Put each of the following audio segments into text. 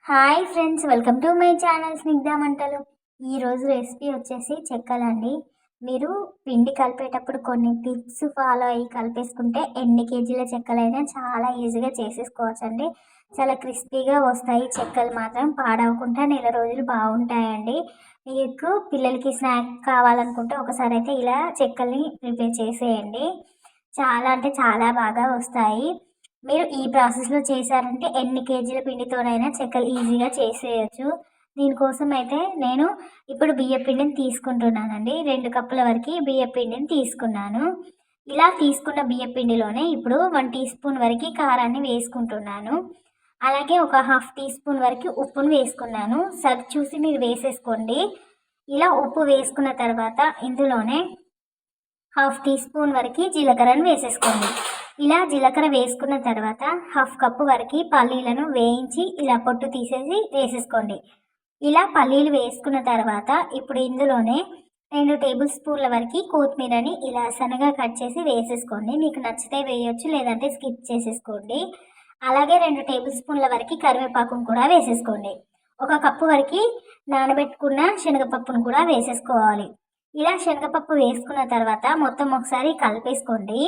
Hi friends, welcome to my channel Snigdha వంటలు. ఈరోజు recipe వచ్చేసి చెక్కలండి. మీరు పిండి కలిపేటప్పుడు కొన్ని టిప్స్ ఫాలో అయ్యి కలిపేసుకుంటే ఎన్ని కేజీల చెక్కలైనా చాలా ఈజీగా చేసేసుకోవచ్చండి. చాలా క్రిస్పీగా వస్తాయి చెక్కలు, మాత్రం పాడవకుండా నెల రోజులు బాగుంటాయండి. మీకు పిల్లలకి స్నాక్ కావాలనుకుంటే ఒకసారి అయితే ఇలా చెక్కల్ని ప్రిపేర్ చేసేయండి. చాలా అంటే చాలా బాగా వస్తాయి. మీరు ఈ ప్రాసెస్లో చేశారంటే ఎన్ని కేజీల పిండితోనైనా చెక్కలు ఈజీగా చేసేయచ్చు. దీనికోసం అయితే నేను ఇప్పుడు బియ్యం పిండిని తీసుకుంటున్నానండి. 2 కప్పుల వరకు బియ్యం పిండిని తీసుకున్నాను. ఇలా తీసుకున్న బియ్యం పిండిలోనే ఇప్పుడు 1 టీ స్పూన్ వరకు కారాన్ని వేసుకుంటున్నాను. అలాగే ఒక హాఫ్ టీ స్పూన్ వరకు ఉప్పును వేసుకున్నాను. సరి చూసి మీరు వేసేసుకోండి. ఇలా ఉప్పు వేసుకున్న తర్వాత ఇందులోనే హాఫ్ టీ స్పూన్ వరకు జీలకర్రను వేసేసుకోండి. ఇలా జీలకర్ర వేసుకున్న తర్వాత హాఫ్ కప్పు వరకు పల్లీలను వేయించి ఇలా పొట్టు తీసేసి వేసేసుకోండి. ఇలా పల్లీలు వేసుకున్న తర్వాత ఇప్పుడు ఇందులోనే 2 టేబుల్ స్పూన్ల వరకు కొత్తిమీరని ఇలా సన్నగా కట్ చేసి వేసేసుకోండి. మీకు నచ్చితే వేయొచ్చు, లేదంటే స్కిప్ చేసేసుకోండి. అలాగే 2 టేబుల్ స్పూన్ల వరకు కరివేపాకును కూడా వేసేసుకోండి. 1 కప్పు వరకు నానబెట్టుకున్న శనగపప్పును కూడా వేసేసుకోవాలి. ఇలా శనగపప్పు వేసుకున్న తర్వాత మొత్తం ఒకసారి కలిపేసుకోండి.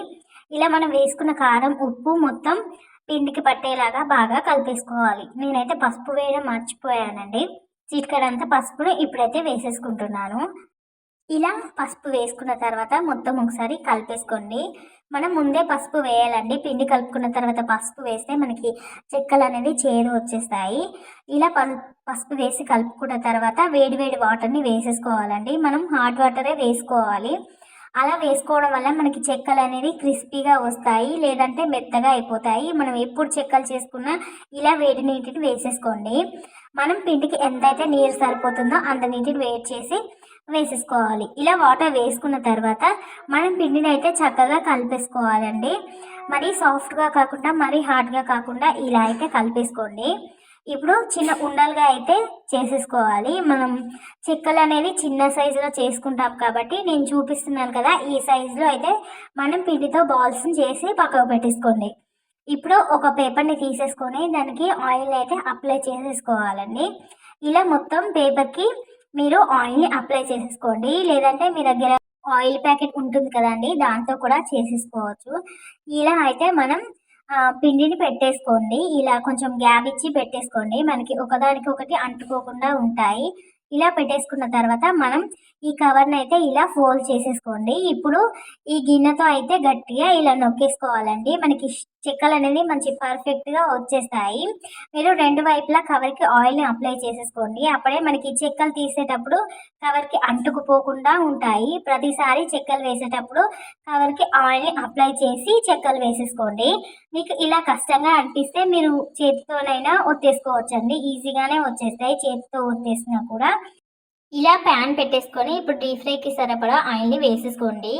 ఇలా మనం వేసుకున్న కారం, ఉప్పు మొత్తం పిండికి పట్టేలాగా బాగా కలిపేసుకోవాలి. నేనైతే పసుపు వేయడం మర్చిపోయానండి. చిటికెడంతా పసుపును ఇప్పుడైతే వేసేసుకుంటున్నాను. ఇలా పసుపు వేసుకున్న తర్వాత మొత్తం ఒకసారి కలిపేసుకోండి. మనం ముందే పసుపు వేయాలండి. పిండి కలుపుకున్న తర్వాత పసుపు వేస్తే మనకి చెక్కలు అనేది చేదు వచ్చేస్తాయి. ఇలా పసుపు వేసి కలుపుకున్న తర్వాత వేడి వేడి వాటర్ని వేసేసుకోవాలండి. మనం హాట్ వాటరే వేసుకోవాలి. అలా వేసుకోవడం వల్ల మనకి చెక్కలు అనేవి క్రిస్పీగా వస్తాయి, లేదంటే మెత్తగా అయిపోతాయి. మనం ఎప్పుడు చెక్కలు చేసుకున్నా ఇలా వేడి నీటిని వేసేసుకోండి. మనం పిండికి ఎంతైతే నీరు సరిపోతుందో అంత నీటిని వేడి చేసి వేసేసుకోవాలి. ఇలా వాటర్ వేసుకున్న తర్వాత మనం పిండిని అయితే చక్కగా కలిపేసుకోవాలండి. మరీ సాఫ్ట్గా కాకుండా మరీ హార్డ్గా కాకుండా ఇలా అయితే కలిపేసుకోండి. ఇప్పుడు చిన్న ఉండలుగా అయితే చేసేసుకోవాలి. మనం చెక్కలు అనేవి చిన్న సైజులో చేసుకుంటాం కాబట్టి నేను చూపిస్తున్నాను కదా, ఈ సైజులో అయితే మనం పిండితో బాల్స్ని చేసి పక్కకు పెట్టేసుకోండి. ఇప్పుడు ఒక పేపర్ని తీసేసుకొని దానికి ఆయిల్ అయితే అప్లై చేసేసుకోవాలండి. ఇలా మొత్తం పేపర్కి మీరు ఆయిల్ని అప్లై చేసేసుకోండి, లేదంటే మీ దగ్గర ఆయిల్ ప్యాకెట్ ఉంటుంది కదండి, దాంతో కూడా చేసేసుకోవచ్చు. ఇలా అయితే మనం పిండిని పెట్టేసుకోండి. ఇలా కొంచెం గ్యాప్ ఇచ్చి పెట్టేసుకోండి, మనకి ఒకదానికి ఒకటి అంటుకోకుండా ఉంటాయి. ఇలా పెట్టేసుకున్న తర్వాత మనం ఈ కవర్ని అయితే ఇలా ఫోల్డ్ చేసేసుకోండి. ఇప్పుడు ఈ గిన్నెతో అయితే గట్టిగా ఇలా నొక్కేసుకోవాలండి. మనకి చెక్కలు అనేది మంచి పర్ఫెక్ట్గా వచ్చేస్తాయి. మీరు 2 వైపులా కవర్కి ఆయిల్ని అప్లై చేసేసుకోండి. అప్పుడే మనకి చెక్కలు తీసేటప్పుడు కవర్కి అంటుకుపోకుండా ఉంటాయి. ప్రతిసారి చెక్కలు వేసేటప్పుడు కవర్కి ఆయిల్ని అప్లై చేసి చెక్కలు వేసేసుకోండి. మీకు ఇలా కష్టంగా అనిపిస్తే మీరు చేతితోనైనా ఒత్తేసుకోవచ్చండి. ఈజీగానే వచ్చేస్తాయి చేతితో ఒత్తేసినా కూడా. ఇలా ప్యాన్ పెట్టేసుకొని ఇప్పుడు డీప్ ఫ్రైకి సరిపడా ఆయిల్ని వేసేసుకోండి.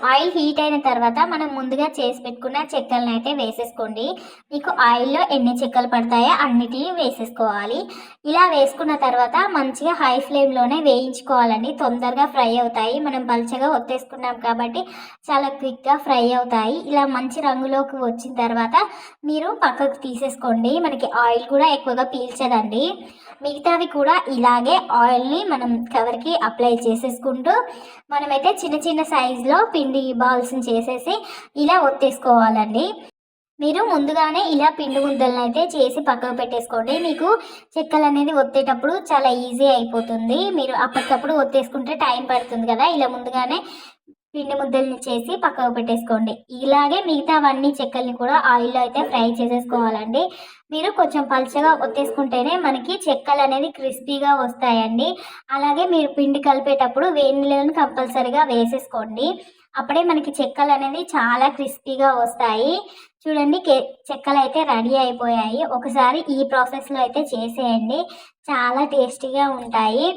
ఆయిల్ హీట్ అయిన తర్వాత మనం ముందుగా చేసి పెట్టుకున్న చెక్కలను అయితే వేసేసుకోండి. మీకు ఆయిల్లో ఎన్ని చెక్కలు పడతాయో అన్నిటిని వేసేసుకోవాలి. ఇలా వేసుకున్న తర్వాత మంచిగా హై ఫ్లేమ్లోనే వేయించుకోవాలండి. తొందరగా ఫ్రై అవుతాయి. మనం పల్చగా ఒత్తేసుకున్నాం కాబట్టి చాలా క్విక్గా ఫ్రై అవుతాయి. ఇలా మంచి రంగులోకి వచ్చిన తర్వాత మీరు పక్కకు తీసేసుకోండి. మనకి ఆయిల్ కూడా ఎక్కువగా పీల్చదండి. మిగతావి కూడా ఇలాగే ఆయిల్ని మనం కవర్కి అప్లై చేసేసుకుంటూ మనమైతే చిన్న చిన్న సైజులో పిండి బాల్స్ని చేసేసి ఇలా ఒత్తేసుకోవాలండి. మీరు ముందుగానే ఇలా పిండి ముద్దలను అయితే చేసి పక్కకు పెట్టేసుకోండి. మీకు చెక్కలు అనేది ఒత్తేటప్పుడు చాలా ఈజీ అయిపోతుంది. మీరు అప్పటికప్పుడు ఒత్తేసుకుంటే టైం పడుతుంది కదా, ఇలా ముందుగానే పిండి ముద్దల్ని చేసి పక్కకు పెట్టేసుకోండి. ఇలాగే మిగతావన్నీ చెక్కల్ని కూడా ఆయిల్లో అయితే ఫ్రై చేసేసుకోవాలండి. మీరు కొంచెం పల్చగా ఒత్తేసుకుంటేనే మనకి చెక్కలు అనేది క్రిస్పీగా వస్తాయండి. అలాగే మీరు పిండి కలిపేటప్పుడు వేడి నీళ్ళని కంపల్సరీగా వేసేసుకోండి. అప్పుడే మనకి చెక్కలు అనేది చాలా క్రిస్పీగా వస్తాయి. చూడండి, చెక్కలు అయితే రెడీ అయిపోయాయి. ఒకసారి ఈ ప్రాసెస్లో అయితే చేసేయండి, చాలా టేస్టీగా ఉంటాయి.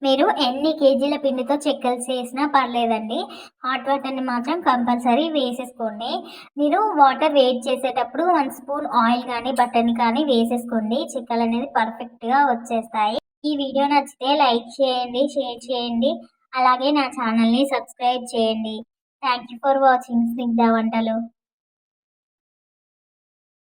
మీరు ఎన్ని కేజీల పిండితో చెక్కలు చేసినా పర్లేదండి, హాట్ వాటర్ని మాత్రం కంపల్సరీ వేసేసుకోండి. మీరు వాటర్ వేడి చేసేటప్పుడు 1 స్పూన్ ఆయిల్ కానీ బటర్ని కానీ వేసేసుకోండి. చెక్కలు అనేది పర్ఫెక్ట్గా వచ్చేస్తాయి. ఈ వీడియో నచ్చితే లైక్ చేయండి, షేర్ చేయండి, అలాగే నా ఛానల్ని సబ్స్క్రైబ్ చేయండి. Thank you for watching Snigdha వంటలు.